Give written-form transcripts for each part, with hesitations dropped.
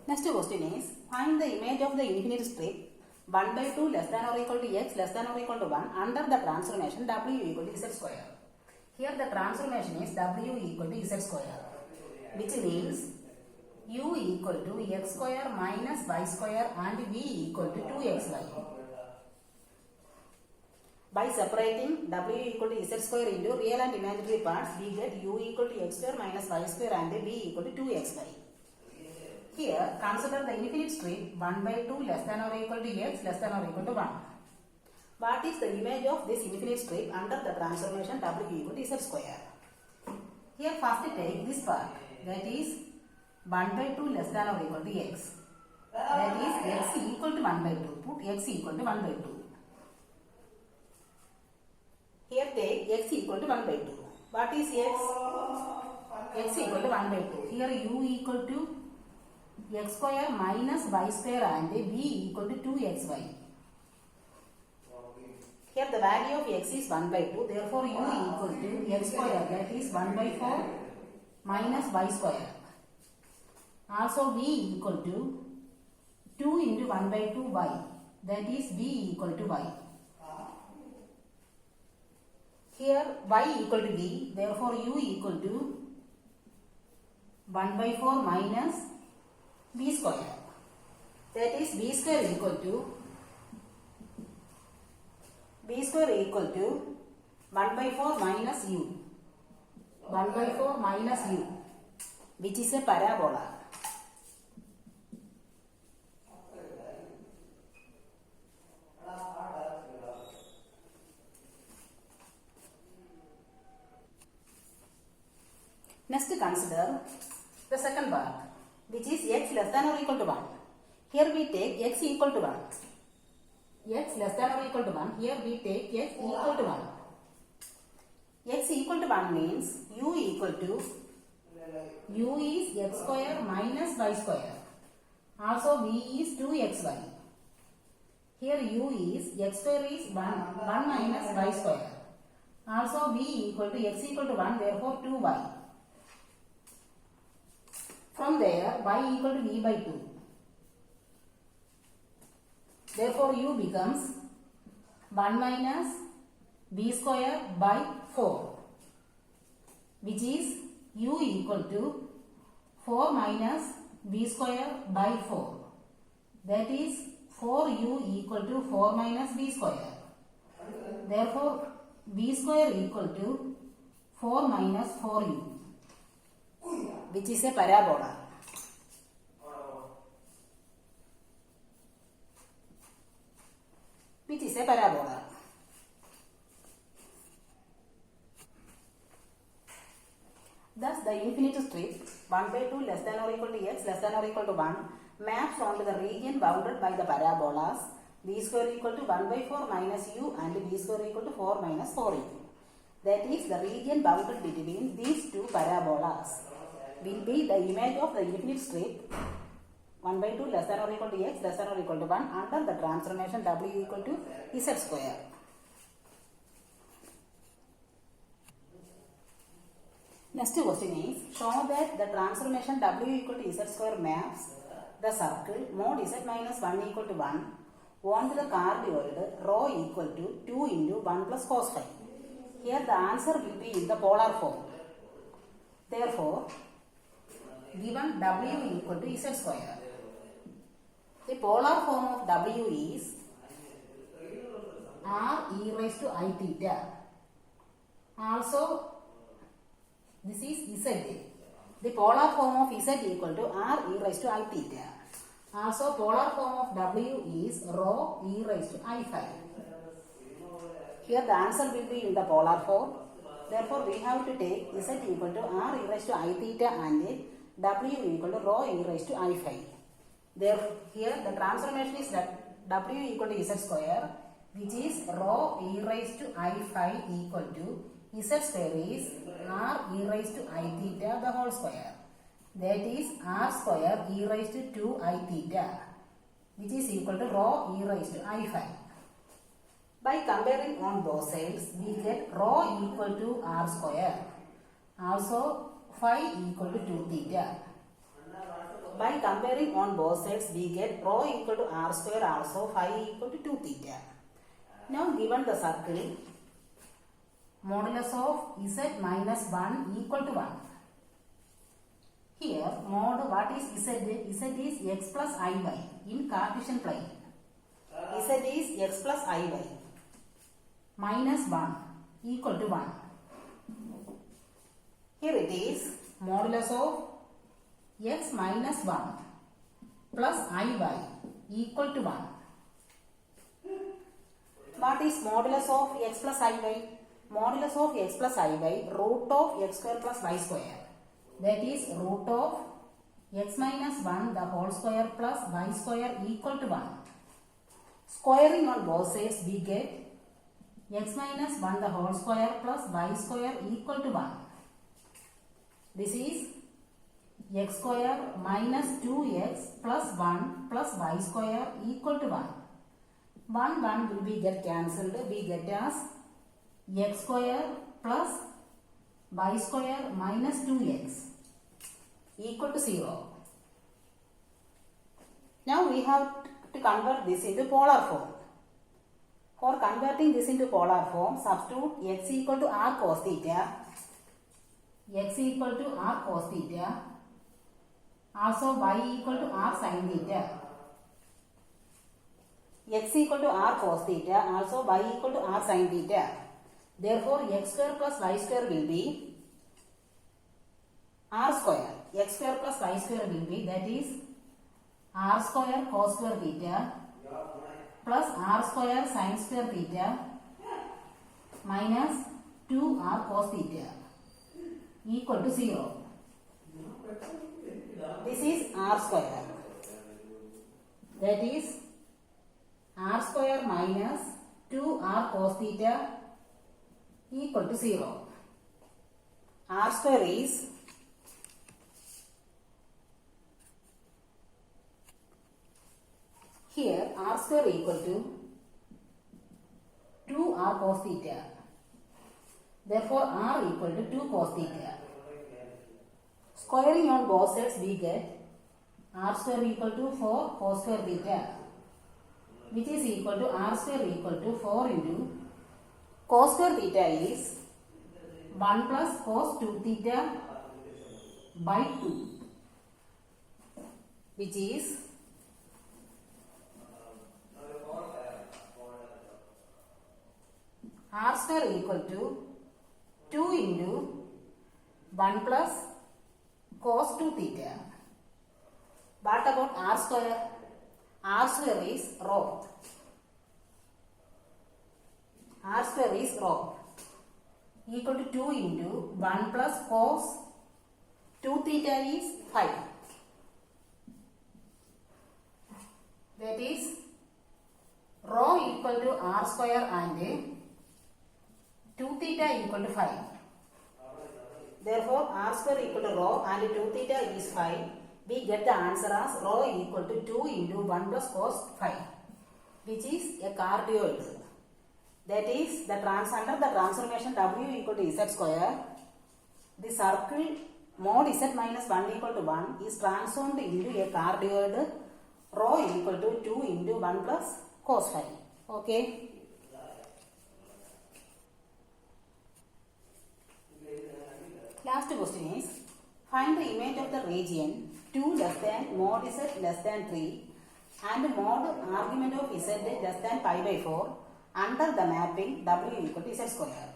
Next question is, find the image of the infinite strip 1 by 2 less than or equal to x less than or equal to 1 under the transformation w equal to z square. Here the transformation is w equal to z square, which means u equal to x square minus y square and v equal to 2xy. By separating w equal to z square into real and imaginary parts, we get u equal to x square minus y square and v equal to 2xy. Here, consider the infinite strip 1 by 2 less than or equal to x less than or equal to 1. What is the image of this infinite strip under the transformation w equal to z square? Here first take this part, that is 1 by 2 less than or equal to x. That is x equal to 1 by 2. Put x equal to 1 by 2. Here take x equal to 1 by 2. What is x? X equal to 1 by 2. Here u equal to x square minus y square and v equal to 2xy. Here the value of x is 1 by 2. Therefore u equal to x square, that is 1 by 4 minus y square. Also v equal to 2 into 1 by 2 y. That is v equal to y. Here y equal to v. Therefore u equal to 1 by 4 minus b square. That is b square equal to 1 by 4 minus u. 1 by 4 minus u, which is a parabola. Next consider the second part, which is x less than or equal to 1. Here we take x equal to 1. X less than or equal to 1. Here we take x equal to 1. X equal to 1 means u equal to u is x square minus y square. Also v is 2xy. Here u is x square is 1 minus y square. Also v equal to x equal to 1, therefore 2y. From there, y equal to v by 2. Therefore, u becomes 1 minus v square by 4, which is u equal to 4 minus v square by 4. That is 4u equal to 4 minus v square. Therefore, v square equal to 4 minus 4u, which is a parabola. Thus, the infinite strip 1 by 2 less than or equal to x less than or equal to 1 maps onto the region bounded by the parabolas v square equal to 1 by 4 minus u and v square equal to 4 minus 4u. That is, the region bounded between these two parabolas will be the image of the infinite strip 1 by 2 less than or equal to x less than or equal to 1 under the transformation w equal to z square. Next question is, show that the transformation w equal to z square maps the circle mod z minus 1 equal to 1 onto the cardioid rho equal to 2 into 1 plus cos phi. Here the answer will be in the polar form. Therefore, given w equal to z square, the polar form of w is r e raised to I theta. Also, this is z. The polar form of z equal to r e raised to I theta. Also, polar form of w is rho e raised to I phi. Here the answer will be in the polar form. Therefore, we have to take z equal to r e raised to I theta and w equal to rho e raised to I phi. Therefore, here the transformation is that w equal to z square, which is rho e raised to I phi equal to z square is r e raised to I theta the whole square. That is r square e raised to 2I theta, which is equal to rho e raised to I phi. By comparing on both sides, we get rho equal to r square. Also phi equal to 2 theta. by comparing on both sides, we get rho equal to r square, also phi equal to 2 theta. Now given the circle, modulus of z minus 1 equal to 1. Here, mod what is z? Z is x plus iy in Cartesian plane. Z is x plus iy minus 1 equal to 1. Here it is modulus of x minus 1 plus iy equal to 1. What is modulus of x plus iy? Modulus of x plus iy root of x square plus y square. That is root of x minus 1 the whole square plus y square equal to 1. Squaring on both sides, we get x minus 1 the whole square plus y square equal to 1. This is x square minus 2x plus 1 plus y square equal to 1. 1 will be get cancelled. We get as x square plus y square minus 2x equal to 0. Now we have to convert this into polar form. For converting this into polar form, substitute x equal to r cos theta, x equal to r cos theta, also y equal to r sin theta. X equal to r cos theta, also y equal to r sin theta. Therefore, x square plus y square will be r square. X square plus y square will be, that is r square cos square theta plus r square sin square theta minus 2r cos theta equal to 0. This is r square. That is r square minus 2r cos theta equal to 0. R square is here r square equal to 2r cos theta. Therefore, r equal to 2 cos theta. Squaring on both sides, we get r square equal to 4 cos square theta, which is equal to r square equal to 4 into cos square theta is 1 plus cos 2 theta by 2, which is r square equal to 2 into 1 plus cos 2 theta. What about r square? R square is rho. R square is rho equal to 2 into 1 plus cos 2 theta is 5. That is rho equal to r square and 2 theta equal to 5. Therefore, r square equal to rho and 2 theta is 5. We get the answer as rho equal to 2 into 1 plus cos 5, which is a cardioid. That is the under the transformation w equal to z square, the circle mod z minus 1 equal to 1 is transformed into a cardioid rho equal to 2 into 1 plus cos 5. Okay. Last question is, find the image of the region 2 less than mod z less than 3 and mod argument of z less than pi by 4 under the mapping w equal to z square.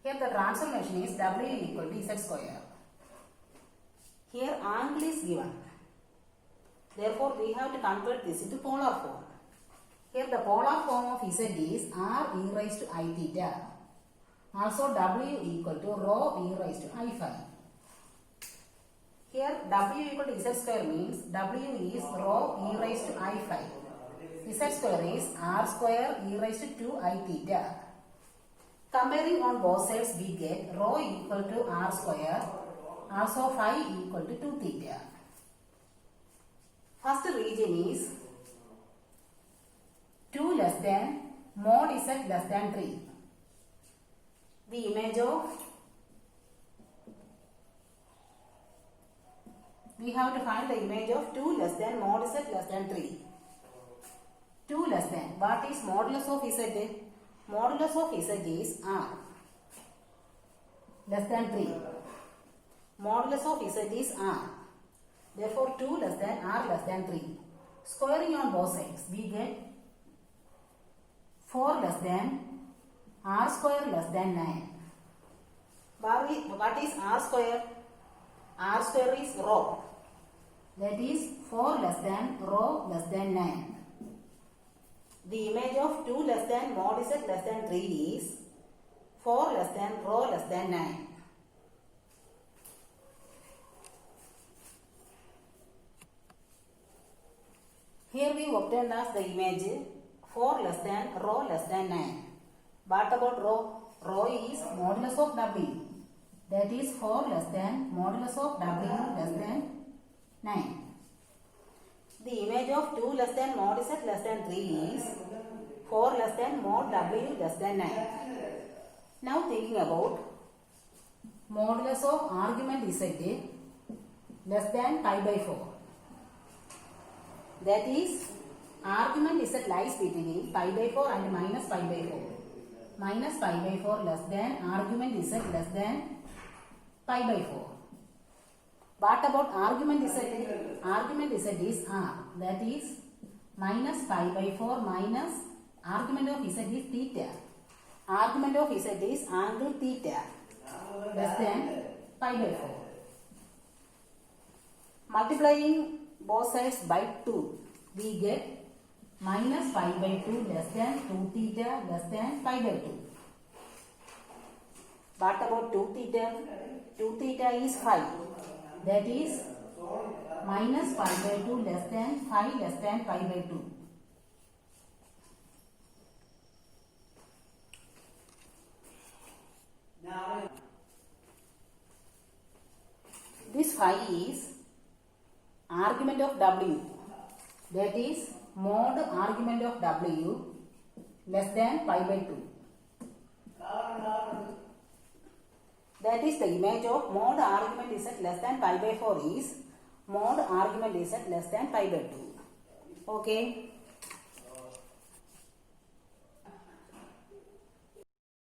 Here the transformation is w equal to z square. Here angle is given. Therefore, we have to convert this into polar form. Here the polar form of z is r e raised to I theta. Also w equal to rho e raised to I phi. Here w equal to z square means w is rho e raised to I phi. Z square is r square e raised to 2I theta. Comparing on both sides, we get rho equal to r square, also phi equal to 2 theta. First region is 2 less than mod z less than 3. The image of we have to find the image of 2 less than mod z less than 3. 2 less than. What is modulus of z? Modulus of z is r less than 3. Modulus of z is r. Therefore, 2 less than r less than 3. Squaring on both sides, we get 4 less than r square less than 9. What is r square? R square is rho. That is 4 less than rho less than 9. The image of 2 less than mod z less than 3 is 4 less than rho less than 9. Here we obtained as the image 4 less than rho less than 9. What about rho? Rho is modulus of w. That is 4 less than modulus of w less than 9. The image of 2 less than mod z less than 3 is 4 less than mod w less than 9. Now thinking about modulus of argument z less than pi by 4. That is, argument z lies between pi by 4 and minus pi by 4. Minus pi by 4 less than argument z less than pi by 4. What about argument z? Argument z is r. That is, minus pi by 4 minus argument of z is theta. Argument of z is angle theta less than pi by 4. Multiplying both sides by 2, we get minus pi by 2 less than 2 theta less than pi by 2. What about 2 theta? 2 theta is 5. That is minus pi by 2 less than 5 less than pi by 2. This 5 is argument of w. That is mod argument of w less than pi by 2. That is the image of mod argument z less than pi by 4 is mod argument z less than pi by 2. Okay.